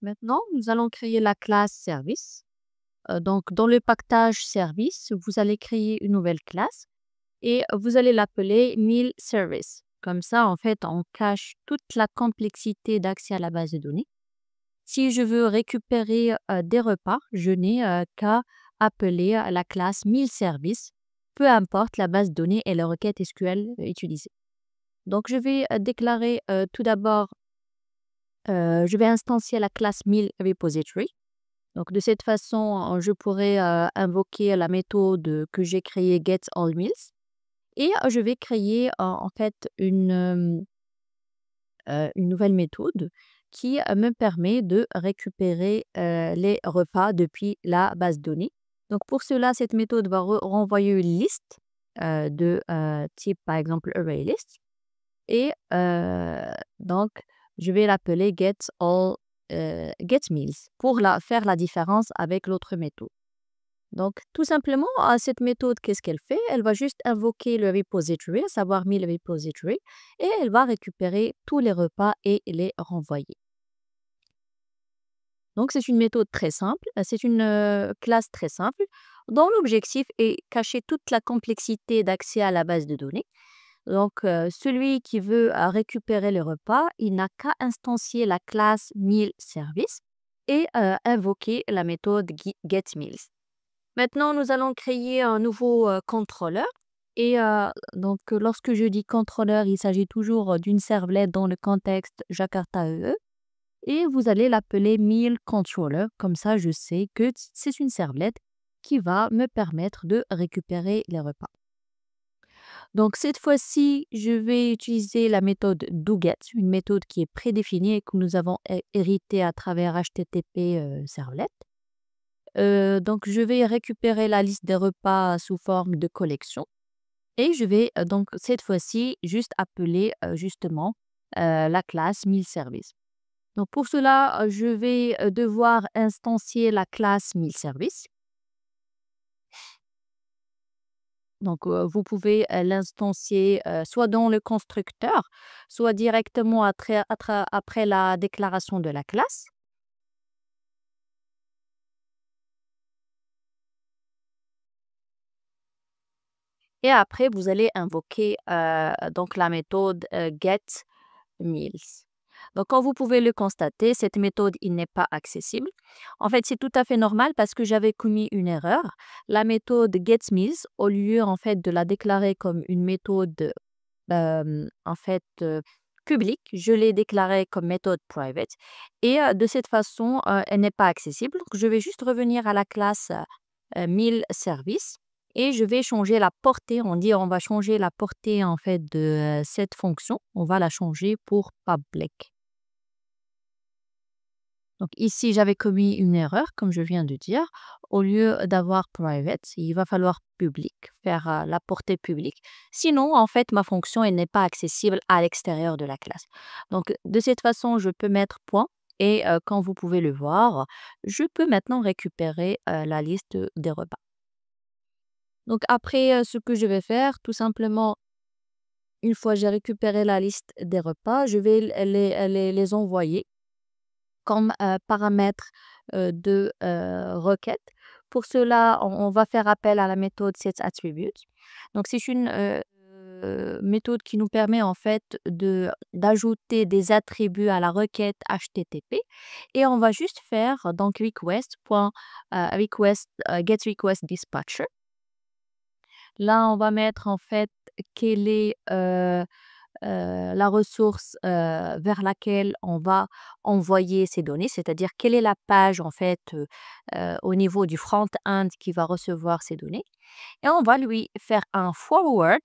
Maintenant, nous allons créer la classe service. Donc, dans le package service, vous allez créer une nouvelle classe et vous allez l'appeler Meal Service. Comme ça, en fait, on cache toute la complexité d'accès à la base de données. Si je veux récupérer des repas, je n'ai qu'à appeler la classe Meal Service, peu importe la base de données et la requête SQL utilisée. Donc, je vais déclarer tout d'abord, je vais instancier la classe Meal Repository. Donc, de cette façon, je pourrais invoquer la méthode que j'ai créée getAllMeals et je vais créer en fait une nouvelle méthode qui me permet de récupérer les repas depuis la base de données. Donc, pour cela, cette méthode va renvoyer une liste de type, par exemple, ArrayList. Et donc, je vais l'appeler getMeals pour faire la différence avec l'autre méthode. Donc, tout simplement, cette méthode, qu'est-ce qu'elle fait? Elle va juste invoquer le repository, à savoir meal repository, et elle va récupérer tous les repas et les renvoyer. Donc, c'est une méthode très simple, c'est une classe très simple, dont l'objectif est cacher toute la complexité d'accès à la base de données. Donc, celui qui veut récupérer le repas, il n'a qu'à instancier la classe meal service et invoquer la méthode getMeals. Maintenant, nous allons créer un nouveau contrôleur. Et donc, lorsque je dis contrôleur, il s'agit toujours d'une servlette dans le contexte Jakarta EE. Et vous allez l'appeler meal controller. Comme ça, je sais que c'est une servlette qui va me permettre de récupérer les repas. Donc, cette fois-ci, je vais utiliser la méthode doGet, une méthode qui est prédéfinie et que nous avons héritée à travers HTTP servlet. Donc, je vais récupérer la liste des repas sous forme de collection et je vais donc cette fois-ci juste appeler justement la classe meal service. Donc, pour cela, je vais devoir instancier la classe meal service. Donc, vous pouvez l'instancier soit dans le constructeur, soit directement après la déclaration de la classe. Et après, vous allez invoquer donc la méthode getMeals. Donc, comme vous pouvez le constater, cette méthode, il n'est pas accessible. En fait, c'est tout à fait normal parce que j'avais commis une erreur. La méthode getMeals, au lieu en fait de la déclarer comme une méthode en fait publique, je l'ai déclarée comme méthode private. Et de cette façon, elle n'est pas accessible. Donc, je vais juste revenir à la classe meal service et je vais changer la portée. On va changer la portée en fait de cette fonction. On va la changer pour public. Donc ici, j'avais commis une erreur, comme je viens de dire. Au lieu d'avoir private, il va falloir public, faire la portée publique. Sinon, en fait, ma fonction, elle n'est pas accessible à l'extérieur de la classe. Donc, de cette façon, je peux mettre point. Et comme vous pouvez le voir, je peux maintenant récupérer la liste des repas. Donc, après, ce que je vais faire, tout simplement, une fois que j'ai récupéré la liste des repas, je vais les envoyer comme paramètre de requête. Pour cela, on va faire appel à la méthode setAttribute. Donc, c'est une méthode qui nous permet en fait d'ajouter des attributs à la requête HTTP et on va juste faire donc getRequestDispatcher. Là, on va mettre en fait quelle est la ressource vers laquelle on va envoyer ces données, c'est-à-dire quelle est la page en fait au niveau du front-end qui va recevoir ces données. Et on va lui faire un forward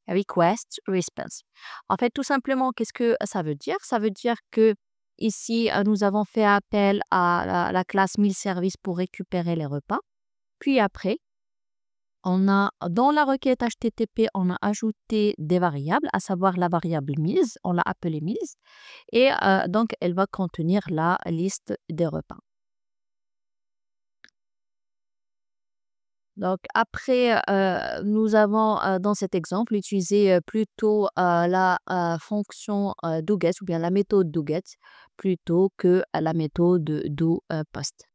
request response. En fait, tout simplement, qu'est-ce que ça veut dire? Ça veut dire que ici, nous avons fait appel à la classe meal service pour récupérer les repas. Puis après, dans la requête HTTP, on a ajouté des variables, à savoir la variable meals, on l'a appelée meals, et donc elle va contenir la liste des repas. Donc après, nous avons dans cet exemple utilisé plutôt la fonction doGet ou bien la méthode doGet plutôt que la méthode do post.